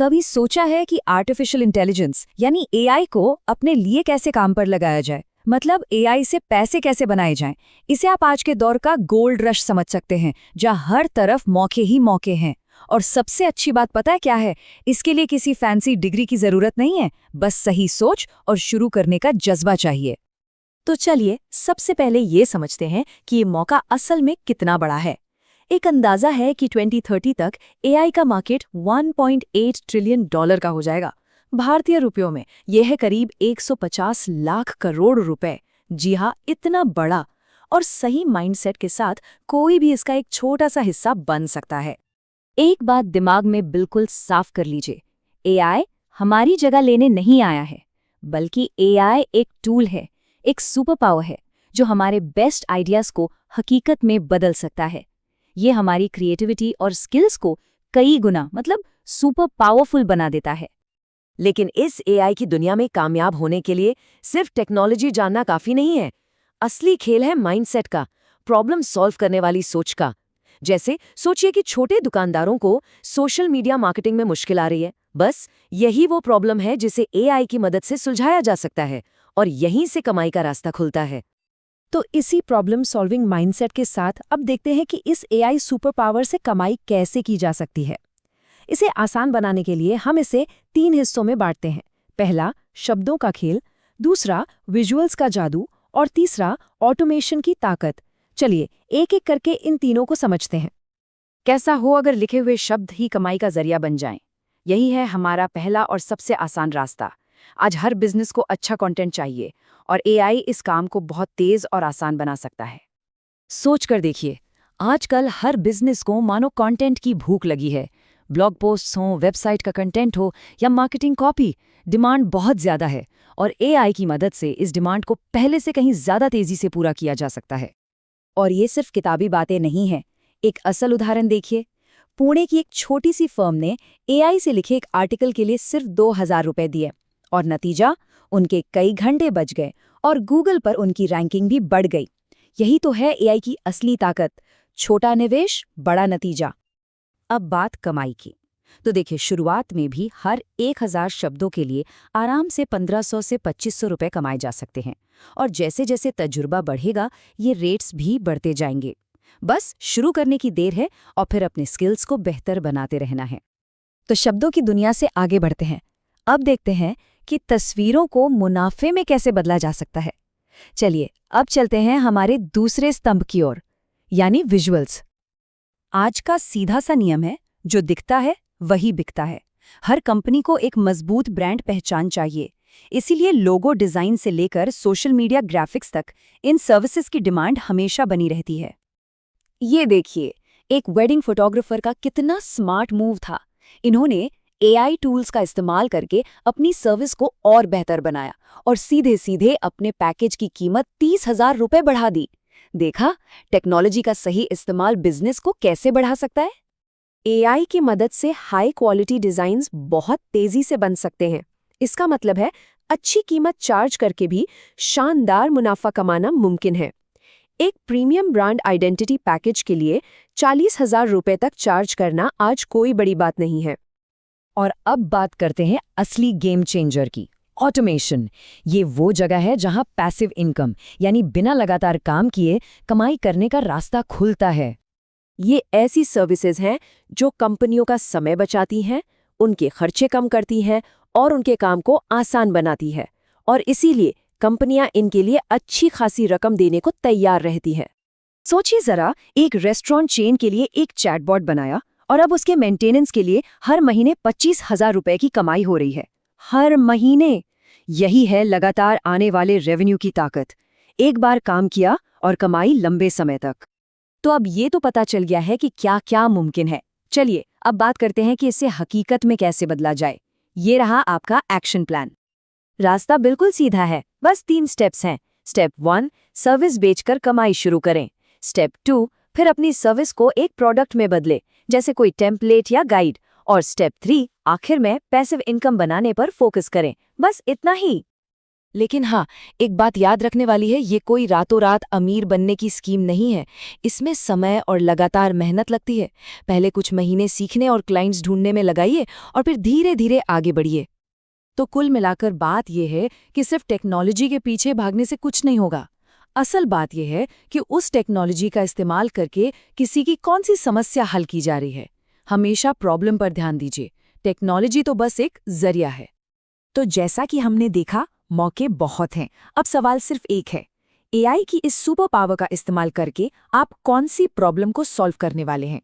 कभी सोचा है कि आर्टिफिशियल इंटेलिजेंस यानी एआई को अपने लिए कैसे काम पर लगाया जाए? मतलब एआई से पैसे कैसे बनाए जाएं? इसे आप आज के दौर का गोल्ड रश समझ सकते हैं, जहां हर तरफ मौके ही मौके हैं। और सबसे अच्छी बात पता है क्या है? इसके लिए किसी फैंसी डिग्री की जरूरत नहीं है, बस सही सोच और शुरू करने का जज्बा चाहिए। तो चलिए सबसे पहले ये समझते हैं कि ये मौका असल में कितना बड़ा है। एक अंदाजा है कि 2030 तक एआई का मार्केट 1.8 ट्रिलियन डॉलर का हो जाएगा। भारतीय रुपयों में यह है करीब 150 लाख करोड़ रुपए। जी हाँ, इतना बड़ा। और सही माइंडसेट के साथ कोई भी इसका एक छोटा सा हिस्सा बन सकता है। एक बात दिमाग में बिल्कुल साफ कर लीजिए, एआई हमारी जगह लेने नहीं आया है, बल्कि एआई एक टूल है, एक सुपर पावर है जो हमारे बेस्ट आइडियाज को हकीकत में बदल सकता है। ये हमारी क्रिएटिविटी और स्किल्स को कई गुना मतलब सुपर पावरफुल बना देता है। लेकिन इस एआई की दुनिया में कामयाब होने के लिए सिर्फ टेक्नोलॉजी जानना काफी नहीं है। असली खेल है माइंडसेट का, प्रॉब्लम सॉल्व करने वाली सोच का। जैसे सोचिए कि छोटे दुकानदारों को सोशल मीडिया मार्केटिंग में मुश्किल आ रही है। बस यही वो प्रॉब्लम है जिसे एआई की मदद से सुलझाया जा सकता है, और यहीं से कमाई का रास्ता खुलता है। तो इसी प्रॉब्लम सॉल्विंग माइंडसेट के साथ अब देखते हैं कि इस एआई सुपर पावर से कमाई कैसे की जा सकती है। इसे आसान बनाने के लिए हम इसे 3 हिस्सों में बांटते हैं। पहला, शब्दों का खेल, दूसरा, विजुअल्स का जादू, और तीसरा, ऑटोमेशन की ताकत। चलिए एक एक करके इन तीनों को समझते हैं। कैसा हो अगर लिखे हुए शब्द ही कमाई का जरिया बन जाएं? यही है हमारा पहला और सबसे आसान रास्ता। आज हर बिजनेस को अच्छा कंटेंट चाहिए, और एआई इस काम को बहुत तेज और आसान बना सकता है। सोच कर देखिए, आजकल हर बिजनेस को मानो कंटेंट की भूख लगी है। ब्लॉग पोस्ट्स हो, वेबसाइट का कंटेंट हो या मार्केटिंग कॉपी, डिमांड बहुत ज्यादा है, और एआई की मदद से इस डिमांड को पहले से कहीं ज्यादा तेजी से पूरा किया जा सकता है। और ये सिर्फ किताबी बातें नहीं हैं। एक असल उदाहरण देखिए। पुणे की एक छोटी सी फर्म ने एआई से लिखे एक आर्टिकल के लिए सिर्फ 2000 रुपए दिए, और नतीजा, उनके कई घंटे बच गए और गूगल पर उनकी रैंकिंग भी बढ़ गई। यही तो है एआई की असली ताकत, छोटा निवेश बड़ा नतीजा। अब बात कमाई की, तो देखिए शुरुआत में भी हर 1000 शब्दों के लिए आराम से 1500 से 2500 रुपए कमाए जा सकते हैं, और जैसे जैसे तजुर्बा बढ़ेगा ये रेट्स भी बढ़ते जाएंगे। बस शुरू करने की देर है, और फिर अपने स्किल्स को बेहतर बनाते रहना है। तो शब्दों की दुनिया से आगे बढ़ते हैं। अब देखते हैं कि तस्वीरों को मुनाफे में कैसे बदला जा सकता है। चलिए अब चलते हैं हमारे दूसरे स्तंभ की ओर, यानी विजुअल्स। आज का सीधा सा नियम है, जो दिखता है वही बिकता है। हर कंपनी को एक मजबूत ब्रांड पहचान चाहिए, इसीलिए लोगो डिजाइन से लेकर सोशल मीडिया ग्राफिक्स तक इन सर्विसेज की डिमांड हमेशा बनी रहती है। ये देखिए, एक वेडिंग फोटोग्राफर का कितना स्मार्ट मूव था। इन्होंने एआई टूल्स का इस्तेमाल करके अपनी सर्विस को और बेहतर बनाया, और सीधे सीधे अपने पैकेज की कीमत 30,000 रुपए बढ़ा दी। देखा, टेक्नोलॉजी का सही इस्तेमाल बिजनेस को कैसे बढ़ा सकता है। एआई की मदद से हाई क्वालिटी डिजाइन्स बहुत तेजी से बन सकते हैं। इसका मतलब है अच्छी कीमत चार्ज करके भी शानदार मुनाफा कमाना मुमकिन है। एक प्रीमियम ब्रांड आइडेंटिटी पैकेज के लिए 40,000 रुपए तक चार्ज करना आज कोई बड़ी बात नहीं है। और अब बात करते हैं असली गेम चेंजर की, ऑटोमेशन। ये वो जगह है जहां पैसिव इनकम यानी बिना लगातार काम किए कमाई करने का रास्ता खुलता है। ये ऐसी सर्विसेज हैं जो कंपनियों का समय बचाती हैं, उनके खर्चे कम करती हैं और उनके काम को आसान बनाती है, और इसीलिए कंपनियां इनके लिए अच्छी खासी रकम देने को तैयार रहती हैं। सोचिए जरा, एक रेस्टोरेंट चेन के लिए एक चैटबॉट बनाया, और अब उसके मेंटेनेंस के लिए हर महीने 25,000 रुपए की कमाई हो रही है। हर महीने! यही है लगातार आने वाले रेवेन्यू की ताकत। एक बार काम किया और कमाई लंबे समय तक। तो अब ये तो पता चल गया है कि क्या क्या मुमकिन है। चलिए अब बात करते हैं कि इसे हकीकत में कैसे बदला जाए। ये रहा आपका एक्शन प्लान। रास्ता बिल्कुल सीधा है, बस 3 स्टेप्स हैं। स्टेप 1, सर्विस बेचकर कमाई शुरू करें। स्टेप 2, फिर अपनी सर्विस को एक प्रोडक्ट में बदले, जैसे कोई टेम्पलेट या गाइड। और स्टेप 3, आखिर में पैसिव इनकम बनाने पर फोकस करें। बस इतना ही। लेकिन हाँ, एक बात याद रखने वाली है, ये कोई रातों रात अमीर बनने की स्कीम नहीं है। इसमें समय और लगातार मेहनत लगती है। पहले कुछ महीने सीखने और क्लाइंट्स ढूंढने में लगाइए और फिर धीरे धीरे आगे बढ़िए। तो कुल मिलाकर बात यह है कि सिर्फ टेक्नोलॉजी के पीछे भागने से कुछ नहीं होगा। असल बात यह है कि उस टेक्नोलॉजी का इस्तेमाल करके किसी की कौन सी समस्या हल की जा रही है। हमेशा प्रॉब्लम पर ध्यान दीजिए, टेक्नोलॉजी तो बस एक जरिया है। तो जैसा कि हमने देखा, मौके बहुत हैं। अब सवाल सिर्फ एक है, एआई की इस सुपर पावर का इस्तेमाल करके आप कौन सी प्रॉब्लम को सॉल्व करने वाले हैं।